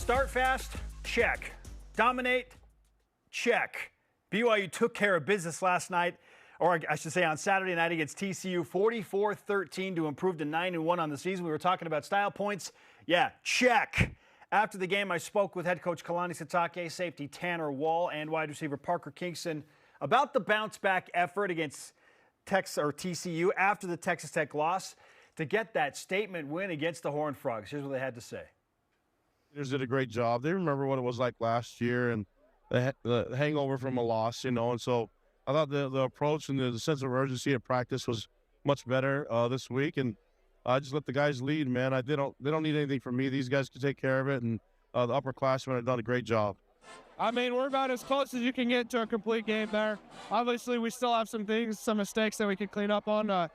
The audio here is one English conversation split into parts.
Start fast? Check. Dominate? Check. BYU took care of business last night, or I should say on Saturday night against TCU, 44-13 to improve to 9-1 on the season. We were talking about style points. Yeah, check. After the game, I spoke with head coach Kalani Sitake, safety Tanner Wall, and wide receiver Parker Kingston about the bounce-back effort against TCU after the Texas Tech loss to get that statement win against the Horned Frogs. Here's what they had to say. They did a great job. They remember what it was like last year and the hangover from a loss, and so I thought the approach and the sense of urgency at practice was much better this week, and I just let the guys lead, man. They don't need anything from me. These guys can take care of it, and the upperclassmen have done a great job. I mean, we're about as close as you can get to a complete game there. Obviously, we still have some mistakes that we could clean up on, but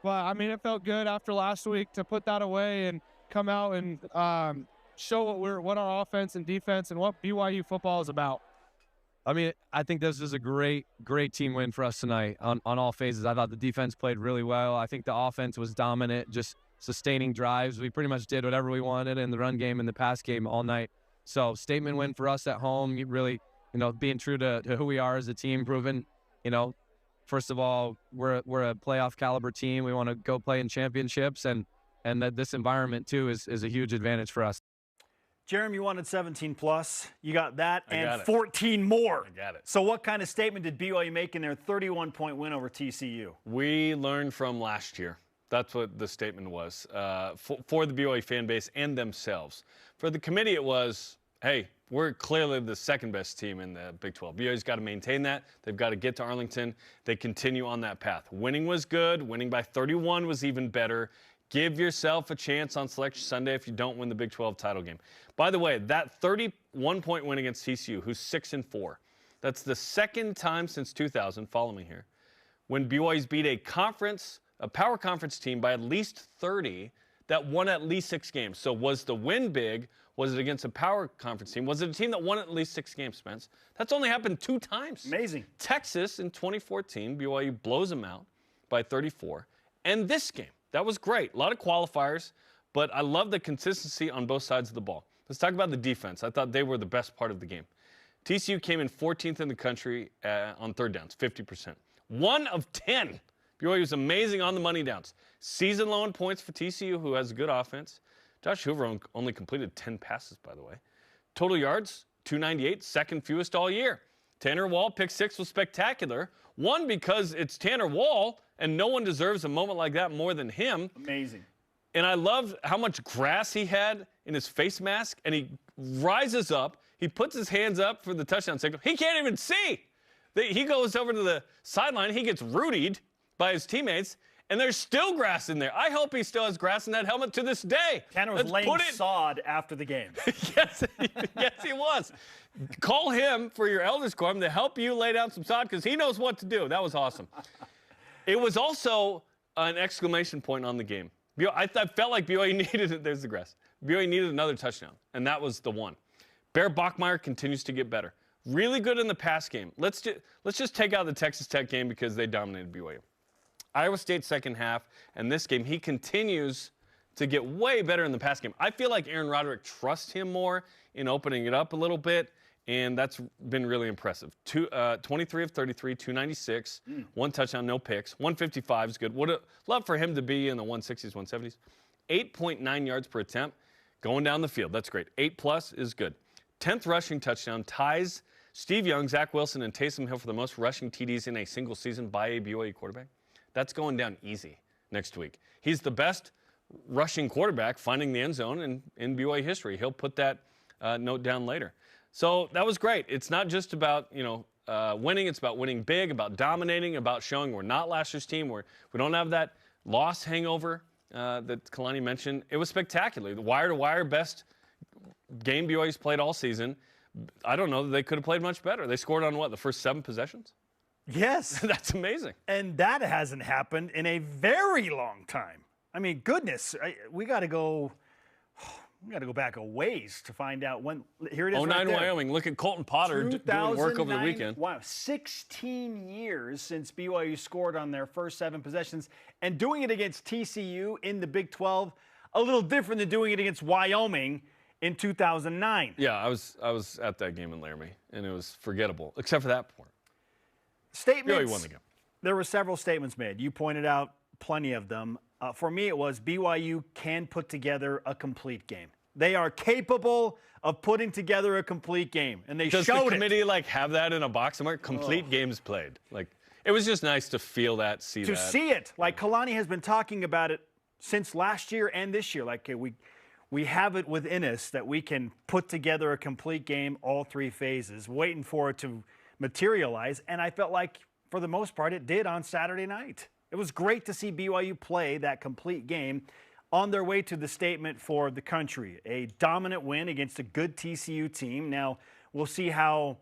I mean, it felt good after last week to put that away and come out and show what our offense and defense and what BYU football is about. I mean, I think this is a great team win for us tonight on all phases. I thought the defense played really well. I think the offense was dominant, just sustaining drives. We pretty much did whatever we wanted in the run game and the pass game all night. So statement win for us at home. Really, being true to who we are as a team, proving, first of all, we're a playoff caliber team. We want to go play in championships, and that this environment too is a huge advantage for us. Jeremy, you wanted 17 plus. You got that and 14 14 more. I got it. So what kind of statement did BYU make in their 31-point win over TCU? We learned from last year. That's what the statement was for the BYU fan base and themselves. For the committee, it was, hey, we're clearly the second best team in the Big 12. BYU's got to maintain that. They've got to get to Arlington. They continue on that path. Winning was good. Winning by 31 was even better. Give yourself a chance on Selection Sunday if you don't win the Big 12 title game. By the way, that 31-point win against TCU, who's 6-4, that's the second time since 2000, follow me here, when BYU's beat a power conference team by at least 30 that won at least 6 games. So was the win big? Was it against a power conference team? Was it a team that won at least 6 games, Spence? That's only happened 2 times. Amazing. Texas in 2014, BYU blows them out by 34. And this game, that was great. A lot of qualifiers, but I love the consistency on both sides of the ball. Let's talk about the defense. I thought they were the best part of the game. TCU came in 14th in the country on third downs, 50%. 1 of 10. BYU was amazing on the money downs. Season low in points for TCU, who has a good offense. Josh Hoover only completed 10 passes, by the way. Total yards, 298, second fewest all year. Tanner Wall, pick 6 was spectacular. 1, because it's Tanner Wall, and no one deserves a moment like that more than him. Amazing. And I loved how much grass he had in his face mask, and he rises up. He puts his hands up for the touchdown signal. He can't even see. He goes over to the sideline. He gets rootied by his teammates, and there's still grass in there. I hope he still has grass in that helmet to this day. Tanner was laying sod after the game. Yes, he was. Call him for your elders quorum to help you lay down some sod because he knows what to do. That was awesome. It was also an exclamation point on the game. I felt like BYU needed, there's the grass. BYU needed another touchdown, and that was the one. Bear Bachmeier continues to get better. Really good in the pass game. Let's just take out the Texas Tech game because they dominated BYU. Iowa State second half, and this game, he continues to get way better in the pass game. I feel like Aaron Roderick trusts him more in opening it up a little bit, and that's been really impressive. 23 of 33, 296, 1 touchdown, no picks. 155 is good. Would love for him to be in the 160s, 170s. 8.9 yards per attempt going down the field. That's great. 8+ is good. 10th rushing touchdown ties Steve Young, Zach Wilson, and Taysom Hill for the most rushing TDs in a single season by a BYU quarterback. That's going down easy next week. He's the best rushing quarterback finding the end zone in BYU history. He'll put that note down later. So that was great. It's not just about, winning. It's about winning big, about dominating, about showing we're not last year's team. We don't have that loss hangover that Kalani mentioned. It was spectacular. The wire-to-wire best game BYU's played all season. I don't know that they could have played much better. They scored on the first 7 possessions? Yes. That's amazing. And that hasn't happened in a very long time. I mean, goodness, we got to go back a ways to find out when. Here it is. 09 right there. Wyoming. Look at Colton Potter doing work over the weekend. Wow, 16 years since BYU scored on their first 7 possessions, and doing it against TCU in the Big 12, a little different than doing it against Wyoming in 2009. Yeah, I was at that game in Laramie, and it was forgettable, except for that point. Statements. BYU won the game. There were several statements made. You pointed out plenty of them. For me, it was BYU can put together a complete game. They are capable of putting together a complete game, and they showed it. Does the committee have that in a box somewhere? Complete games played. It was just nice to feel that, see that. To see it. Kalani has been talking about it since last year and this year. We have it within us that we can put together a complete game, all three phases, waiting for it to materialize. And I felt like, for the most part, it did on Saturday night. It was great to see BYU play that complete game on their way to the statement for the country. A dominant win against a good TCU team. Now, we'll see how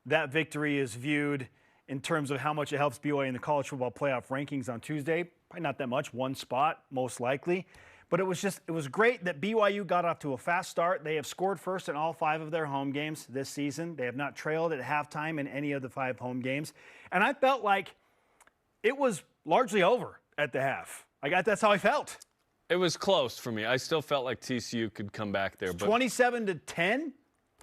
that victory is viewed in terms of how much it helps BYU in the college football playoff rankings on Tuesday. Probably not that much, one spot, most likely. But it was great that BYU got off to a fast start. They have scored first in all 5 of their home games this season. They have not trailed at halftime in any of the 5 home games. And I felt like it was largely over at the half. That's how I felt. It was close for me. I still felt like TCU could come back there. But 27-10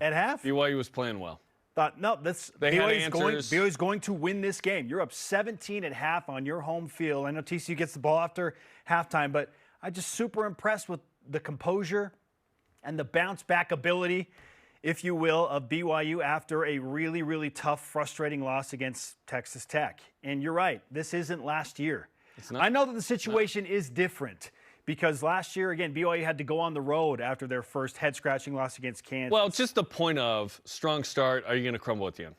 at half? BYU was playing well. Thought, no, BYU's going to win this game. You're up 17 at half on your home field. I know TCU gets the ball after halftime, but I'm just super impressed with the composure and the bounce-back ability, if you will, of BYU after a really, really tough, frustrating loss against Texas Tech. And you're right, this isn't last year. It's not. I know that the situation is different because last year, again, BYU had to go on the road after their first head-scratching loss against Kansas. Well, it's just the point of strong start. Are you going to crumble at the end?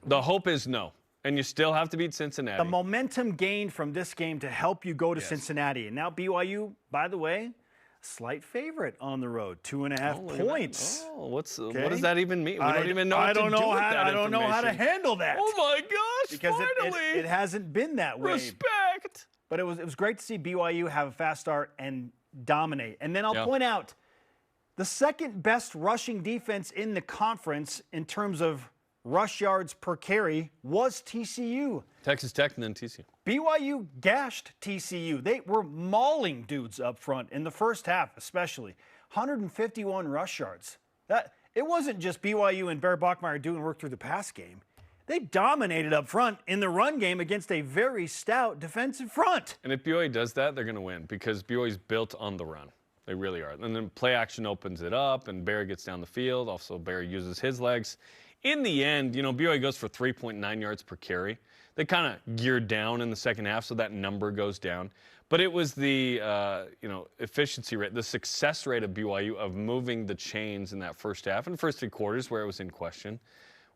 The hope is no. And you still have to beat Cincinnati. The momentum gained from this game to help you go to Cincinnati. And now BYU, by the way, slight favorite on the road, 2.5 points. What does that even mean? We don't even know what to do with that I don't know how to handle that. Oh my gosh! Because finally, it hasn't been that way. Respect. But it was great to see BYU have a fast start and dominate. And then I'll point out the second best rushing defense in the conference in terms of rush yards per carry was TCU. Texas Tech and then TCU. BYU gashed TCU. They were mauling dudes up front in the first half, especially. 151 rush yards. It wasn't just BYU and Bear Bachmeier doing work through the pass game. They dominated up front in the run game against a very stout defensive front. And if BYU does that, they're going to win because BYU's built on the run. They really are. And then play action opens it up, and Bear gets down the field. Also, Bear uses his legs. In the end, BYU goes for 3.9 yards per carry. They kind of geared down in the second half, so that number goes down. But it was the efficiency rate, the success rate of BYU of moving the chains in that first half and the first 3 quarters where it was in question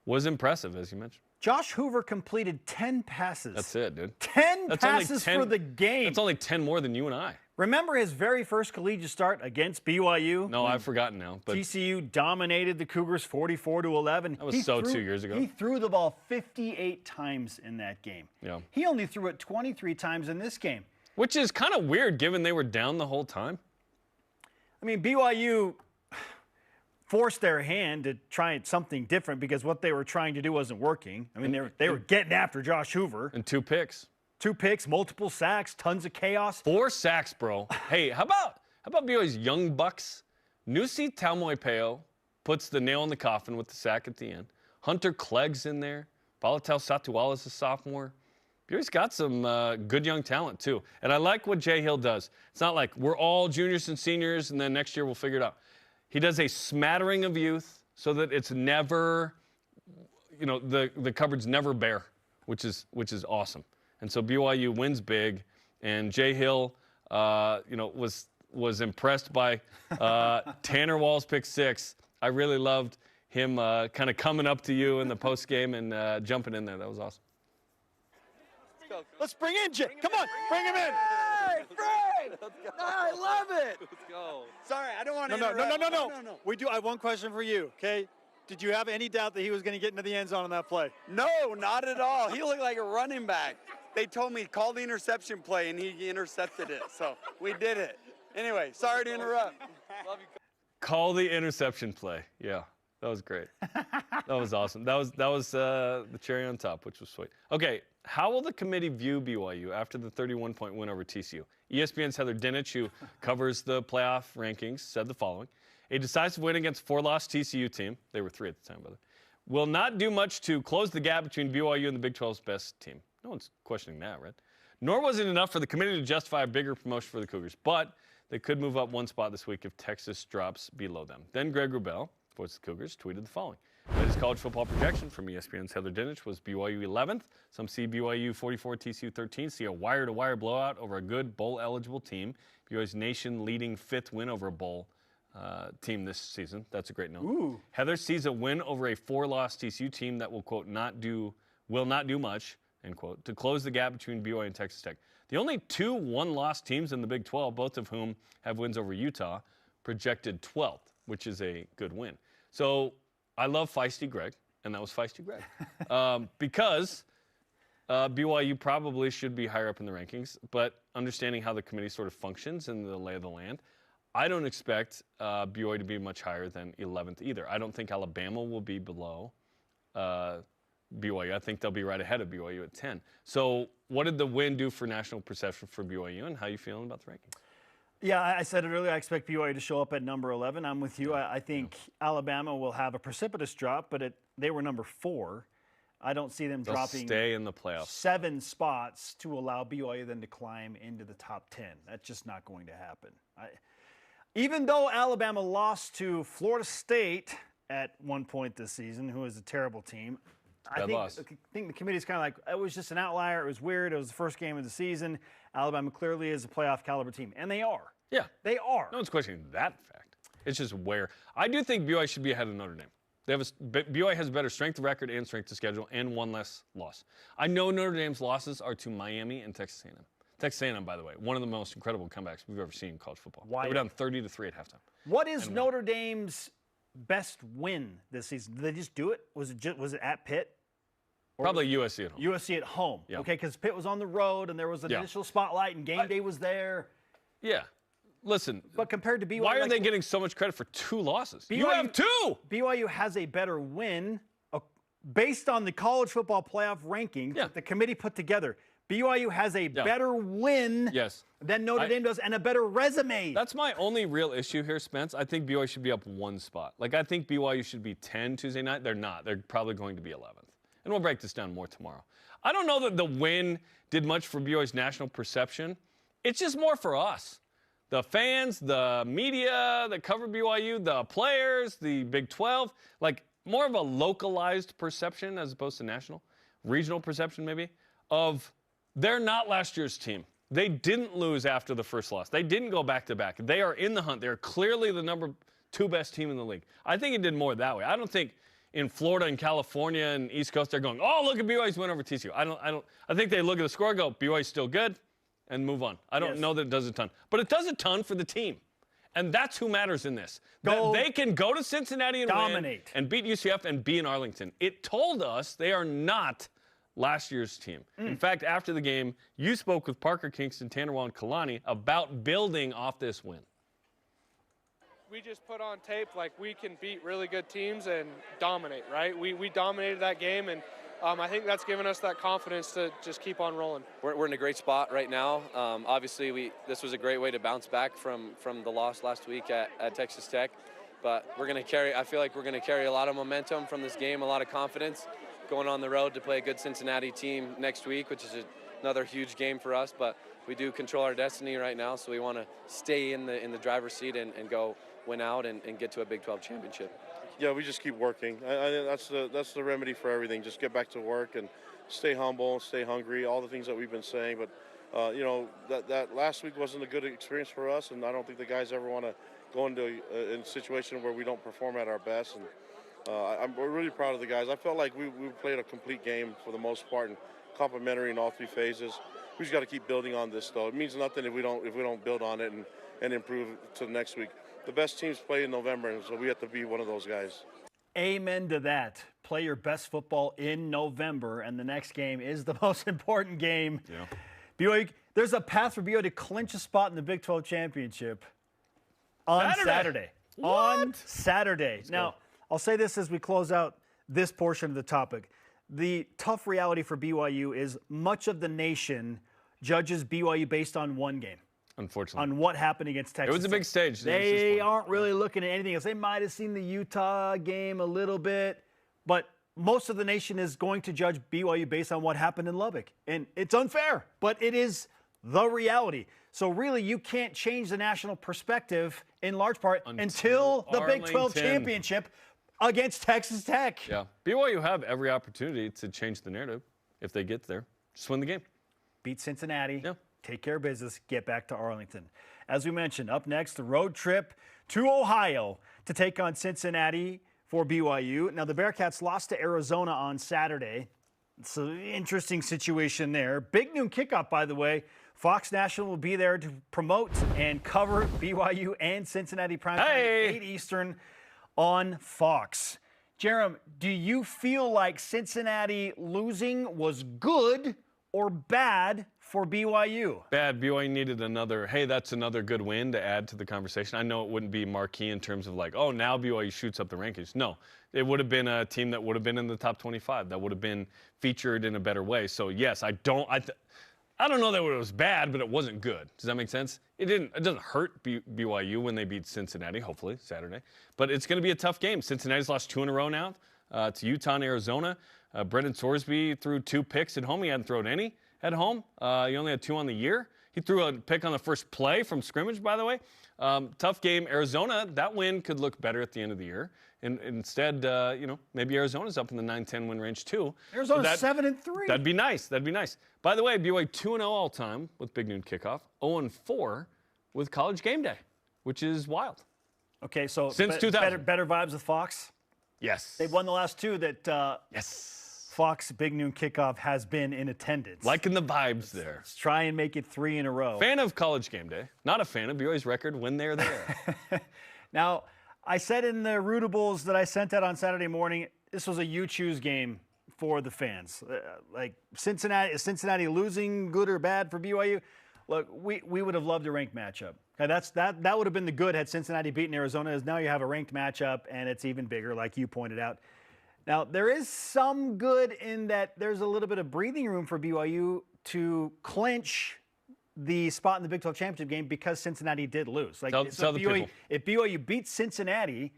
was impressive, as you mentioned. Josh Hoover completed 10 passes. That's it, dude. 10 passes for the game. That's only 10 more than you and I. Remember his very first collegiate start against BYU? No, I've forgotten now. But TCU dominated the Cougars 44-11. That was 2 years ago. He threw the ball 58 times in that game. Yeah. He only threw it 23 times in this game. Which is kind of weird given they were down the whole time. I mean, BYU forced their hand to try something different because what they were trying to do wasn't working. I mean, they were getting after Josh Hoover. And 2 picks. 2 picks, multiple sacks, tons of chaos. 4 sacks, bro. Hey, how about BYU's young bucks? Nusi Taumoepeo puts the nail in the coffin with the sack at the end. Hunter Clegg's in there. Balatel Satuala's a sophomore. BYU's got some good young talent, too. And I like what Jay Hill does. It's not like we're all juniors and seniors and then next year we'll figure it out. He does a smattering of youth so that it's never, the cupboard's never bare, which is awesome. And so BYU wins big, and Jay Hill, was impressed by Tanner Wall's pick 6. I really loved him kind of coming up to you in the post game and jumping in there. That was awesome. Let's bring in Jay. Come on, bring him in. Hey, Fred! I love it. Let's go. Sorry, I don't want to interrupt. No. I have one question for you, okay? Did you have any doubt that he was going to get into the end zone on that play? No, not at all. He looked like a running back. They told me call the interception play, and he intercepted it. So we did it. Anyway, sorry to interrupt. Love you. Call the interception play. Yeah, that was great. That was awesome. That was the cherry on top, which was sweet. Okay, how will the committee view BYU after the 31-point win over TCU? ESPN's Heather Dinich, who covers the playoff rankings, said the following. A decisive win against 4-loss TCU team, they were 3 at the time, by the way, will not do much to close the gap between BYU and the Big 12's best team. No one's questioning that, right? Nor was it enough for the committee to justify a bigger promotion for the Cougars, but they could move up 1 spot this week if Texas drops below them. Then Greg Wrubell, voice of the Cougars, tweeted the following. Latest college football projection from ESPN's Heather Dinich was BYU 11th. Some see BYU 44, TCU 13. See a wire-to-wire blowout over a good bowl-eligible team. BYU's nation-leading 5th win over a bowl team this season. That's a great note. Ooh. Heather sees a win over a 4-loss TCU team that will, quote, will not do much, end quote, to close the gap between BYU and Texas Tech. The only 2 one-loss teams in the Big 12, both of whom have wins over Utah, projected 12th, which is a good win. So I love Feisty Greg, and that was Feisty Greg, because BYU probably should be higher up in the rankings, but understanding how the committee sort of functions and the lay of the land, I don't expect BYU to be much higher than 11th either. I don't think Alabama will be below BYU. I think they'll be right ahead of BYU at 10. So what did the win do for national perception for BYU, and how are you feeling about the rankings? Yeah, I said it earlier. I expect BYU to show up at number 11. I'm with you. I think Alabama will have a precipitous drop, but they were number 4. I don't see them dropping stay in the playoffs. 7 spots to allow BYU then to climb into the top 10. That's just not going to happen. Even though Alabama lost to Florida State at one point this season, who is a terrible team, I think the committee's kind of like, it was just an outlier. It was weird. It was the first game of the season. Alabama clearly is a playoff caliber team, and they are. Yeah. They are. No one's questioning that fact. It's just where. I do think BYU should be ahead of Notre Dame. BYU has a better strength of record and strength of schedule and 1 less loss. I know Notre Dame's losses are to Miami and Texas A&M. Texas A&M, by the way, one of the most incredible comebacks we've ever seen in college football. Why? They were down 30-3 at halftime. What is Notre Dame's best win this season? Did they just do it? Was it at Pitt? Probably USC at home. USC at home. Yeah. Okay, because Pitt was on the road and there was an initial spotlight and game day was there. Yeah. Listen. But compared to BYU, why are they getting so much credit for 2 losses? You have 2. BYU has a better win based on the college football playoff rankings that the committee put together. BYU has a better win than Notre Dame does and a better resume. That's my only real issue here, Spence. I think BYU should be up 1 spot. Like, I think BYU should be 10 Tuesday night. They're not. They're probably going to be 11th. And we'll break this down more tomorrow. I don't know that the win did much for BYU's national perception. It's just more for us. The fans, the media that cover BYU, the players, the Big 12, like more of a localized perception as opposed to national, regional perception maybe, of they're not last year's team. They didn't lose after the first loss. They didn't go back-to-back. They are in the hunt. They're clearly the number 2 best team in the league. I think it did more that way. I don't think in Florida and California and East Coast, they're going, oh, look at BYU's win over TCU. I think they look at the score and go, BYU's still good, and move on. I don't know that it does a ton. But it does a ton for the team. And that's who matters in this. That they can go to Cincinnati and win and beat UCF and be in Arlington. It told us they are not last year's team. In fact, after the game, you spoke with Parker Kingston, Tanner Wall, and Kalani about building off this win. We just put on tape like we can beat really good teams and dominate, right? We dominated that game, and I think that's given us that confidence to just keep on rolling. We're in a great spot right now. Obviously, this was a great way to bounce back from the loss last week at Texas Tech. But I feel like we're going to carry a lot of momentum from this game, a lot of confidence going on the road to play a good Cincinnati team next week, which is another huge game for us. But we do control our destiny right now, so we want to stay in the driver's seat and go win out and get to a Big 12 championship. Yeah, we just keep working. I think that's the remedy for everything. Just get back to work and stay humble, stay hungry, all the things that we've been saying. But, that last week wasn't a good experience for us, and I don't think the guys ever want to go into a situation where we don't perform at our best. And we're really proud of the guys. I felt like we played a complete game for the most part and complimentary in all 3 phases. We just got to keep building on this, though. It means nothing if we don't build on it and improve to the next week. The best teams play in November, and so we have to be one of those guys. Amen to that. Play your best football in November, and the next game is the most important game. Yeah. BYU, there's a path for BYU to clinch a spot in the Big 12 championship on Saturday. On Saturday. Now, I'll say this as we close out this portion of the topic. The tough reality for BYU is much of the nation judges BYU based on one game. unfortunately. on what happened against Texas. It was a big stage. They aren't really looking at anything else. They might have seen the Utah game a little bit, but most of the nation is going to judge BYU based on what happened in Lubbock. And it's unfair, but it is the reality. So really, you can't change the national perspective in large part until the Big 12 championship against Texas Tech. Yeah. BYU have every opportunity to change the narrative if they get there. Just win the game. Beat Cincinnati. Yeah. Take care of business. Get back to Arlington. As we mentioned, up next, the road trip to Ohio to take on Cincinnati for BYU. Now, the Bearcats lost to Arizona on Saturday. It's an interesting situation there. Big noon kickoff, by the way. Fox National will be there to promote and cover BYU and Cincinnati primetime at 8 Eastern on Fox. Jerem, do you feel like Cincinnati losing was good or bad for BYU? Bad. BYU needed another, hey, that's another good win to add to the conversation. I know it wouldn't be marquee in terms of like, oh, now BYU shoots up the rankings. No, it would have been a team that would have been in the top 25, that would have been featured in a better way. So, yes, I don't know that it was bad, but it wasn't good. Does that make sense? It doesn't hurt BYU when they beat Cincinnati, hopefully, Saturday. But it's going to be a tough game. Cincinnati's lost 2 in a row now to Utah and Arizona. Brendan Sorsby threw 2 picks at home. He hadn't thrown any at home. He only had 2 on the year. He threw a pick on the first play from scrimmage, by the way. Tough game. Arizona, that win could look better at the end of the year. And instead, maybe Arizona's up in the 9-10 win range too. Arizona's 7-3. That'd be nice. That'd be nice. By the way, BYU 2-0 all time with Big Noon Kickoff, 0-4 with College Game Day, which is wild. Okay, so since 2000, better vibes with Fox. Yes, they've won the last 2 that. Yes. Fox Big Noon Kickoff has been in attendance. Liking the vibes there. Let's try and make it 3 in a row. Fan of College Game Day. Not a fan of BYU's record when they're there. Now, I said in the Rootables that I sent out on Saturday morning, this was a you-choose game for the fans. Like, is Cincinnati losing good or bad for BYU? Look, we would have loved a ranked matchup. Okay, that would have been the good had Cincinnati beaten Arizona. As now you have a ranked matchup, and it's even bigger, like you pointed out. Now, there is some good in that there's a little bit of breathing room for BYU to clinch the spot in the Big 12 championship game because Cincinnati did lose. Like, if BYU beats Cincinnati,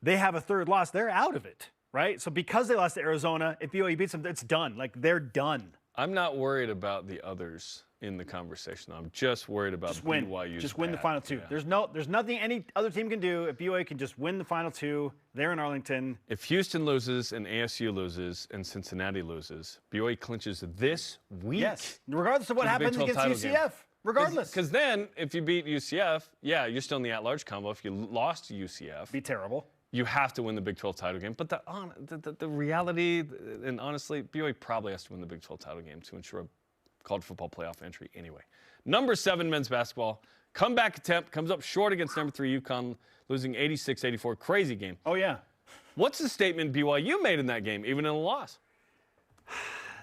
they have a 3rd loss. They're out of it, right? So because they lost to Arizona, if BYU beats them, it's done. Like, they're done. I'm not worried about the others in the conversation. I'm just worried about BYU. Just win the final 2. Yeah. There's nothing any other team can do. If BYU can just win the final 2, they're in Arlington. If Houston loses and ASU loses and Cincinnati loses, BYU clinches this week. Yes, regardless of what happens against UCF. Regardless. Because then, if you beat UCF, yeah, you're still in the at-large combo. If you lost to UCF, be terrible. You have to win the Big 12 title game. But the reality, and honestly, BYU probably has to win the Big 12 title game to ensure a college football playoff entry anyway. Number 7 men's basketball. Comeback attempt comes up short against number 3 UConn, losing 86-84. Crazy game. Oh, yeah. What's the statement BYU made in that game, even in a loss?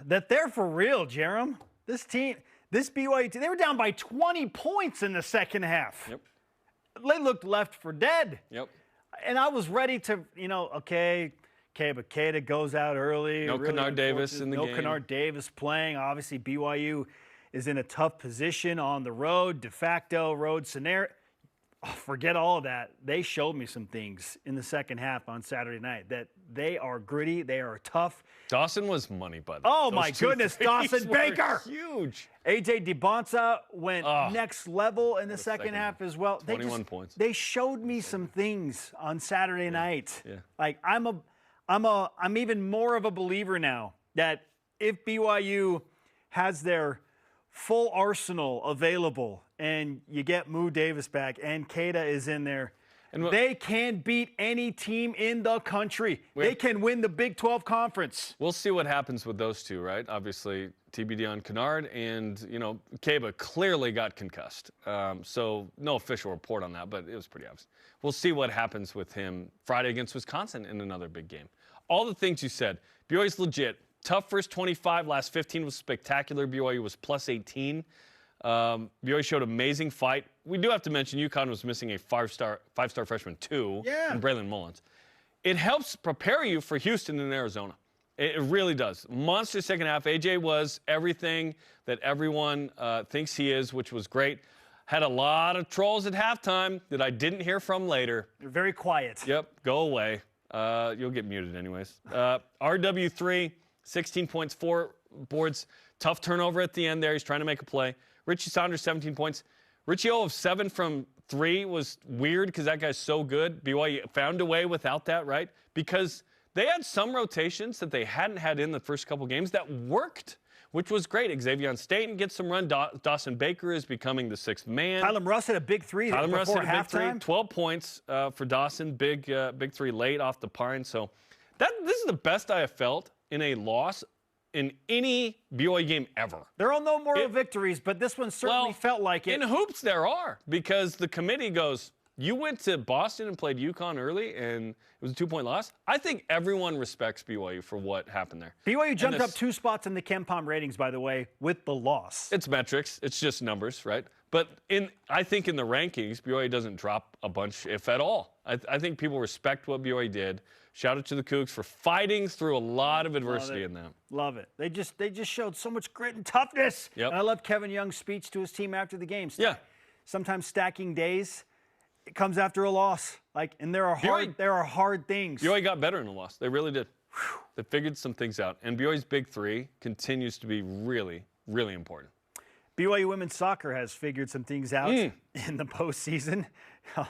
That they're for real, Jerem. This BYU team, they were down by 20 points in the second half. Yep. They looked left for dead. Yep. And I was ready to, okay, but Keita goes out early. No really Kennard Davis in the game. No Kennard Davis playing. Obviously, BYU is in a tough position on the road, de facto road scenario. Oh, forget all of that. They showed me some things in the second half on Saturday night that they are gritty. They are tough. Dawson was money, bud. Oh, my goodness. Dawson Baker. Huge. A.J. DeBonsa went next level in the second half as well. 21 points. They showed me some things on Saturday night. Yeah. Like, I'm even more of a believer now that if BYU has their full arsenal available and you get Moo Davis back and Keita is in there, they can beat any team in the country. They can win the Big 12 conference. We'll see what happens with those two, right? Obviously, TBD on Kennard and, Keba clearly got concussed. So no official report on that, but it was pretty obvious. We'll see what happens with him Friday against Wisconsin in another big game. All the things you said. BYU's legit. Tough first 25. Last 15 was spectacular. BYU was plus 18. BYU showed amazing fight. We do have to mention UConn was missing a five-star freshman too, and Braylon Mullins. It helps prepare you for Houston and Arizona. It really does. Monster second half. AJ was everything that everyone thinks he is, which was great. Had a lot of trolls at halftime that I didn't hear from later. They're very quiet. Yep, go away. You'll get muted anyways. RW3, 16 points, 4 boards. Tough turnover at the end there. He's trying to make a play. Richie Saunders, 17 points. Richie O of 7 from 3 was weird because that guy's so good. BYU found a way without that, right? Because they had some rotations that they hadn't had in the first couple games that worked, which was great. Xavier Staten gets some run. Dawson Baker is becoming the 6th man. Tyler Russ had a big 3 Tyler Russ before had a big 3. halftime. 12 points for Dawson. Big 3 late off the pine. So this is the best I have felt in a loss in any BYU game ever. There are no moral victories, but this one certainly felt like it. In hoops, there are, because the committee goes, you went to Boston and played UConn early, and it was a 2-point loss. I think everyone respects BYU for what happened there. BYU jumped up 2 spots in the KenPom ratings, by the way, with the loss. It's metrics. It's just numbers, right? But I think in the rankings, BYU doesn't drop a bunch, if at all. I think people respect what BYU did. Shout out to the Cougs for fighting through a lot of adversity in them. Love it. They just showed so much grit and toughness. Yep. And I love Kevin Young's speech to his team after the game. Yeah. Sometimes stacking days, it comes after a loss. And there are hard things. BYU got better in the loss. They really did. They figured some things out. And BYU's big 3 continues to be really, really important. BYU women's soccer has figured some things out in the postseason,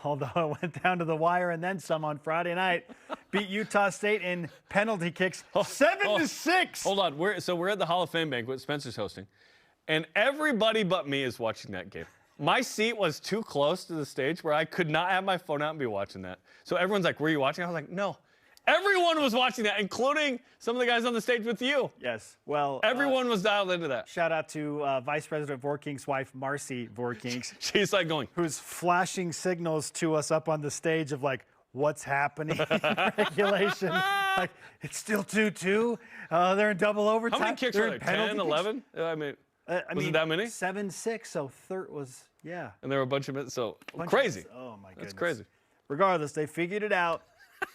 although it went down to the wire and then some on Friday night. Beat Utah State in penalty kicks 7-6. Hold on. We're at the Hall of Fame banquet Spencer's hosting, and everybody but me is watching that game. My seat was too close to the stage where I could not have my phone out and be watching that. So everyone's like, were you watching? I was like, no. Everyone was watching that, including some of the guys on the stage with you. Yes. Well, everyone was dialed into that. Shout out to Vice President Vorkink's wife, Marcy Vorkink. She's like going, who's flashing signals to us up on the stage of like, what's happening in regulation. Like, it's still 2-2. They're in double overtime. How many kicks were there? 10, 11? I mean, was it that many? 7-6. So third was, yeah. And there were a bunch of it. So crazy. Oh my goodness. That's crazy. Regardless, they figured it out.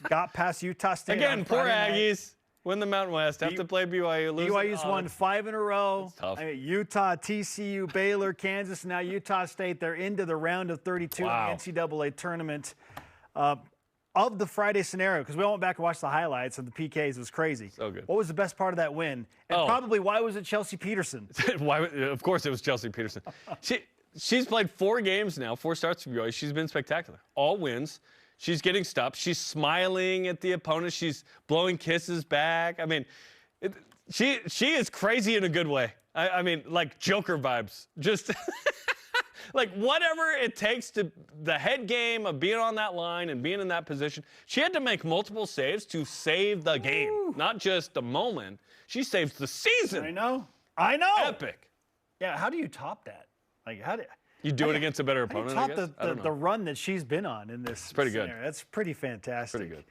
Got past Utah State. Again, poor Aggies win the Mountain West. Have to play BYU. BYU's won 5 in a row. It's tough. Utah, TCU, Baylor, Kansas, now Utah State. They're into the round of 32 in the NCAA tournament. Of the Friday scenario, because we went back and watched the highlights of the PKs, it was crazy. So good. What was the best part of that win? And probably why was it Chelsea Peterson? Of course it was Chelsea Peterson. She's played 4 games now, 4 starts for BYU. She's been spectacular. All wins. She's getting stopped. She's smiling at the opponent. She's blowing kisses back. I mean, she is crazy in a good way. I mean, like Joker vibes. Just like whatever it takes to the head game of being on that line and being in that position. She had to make multiple saves to save the game, not just the moment. She saves the season. I know. Epic. Yeah, how do you top that? Like, how do you do it against a better opponent? How do you top the run that she's been on in this? It's pretty good. That's pretty fantastic. Pretty good.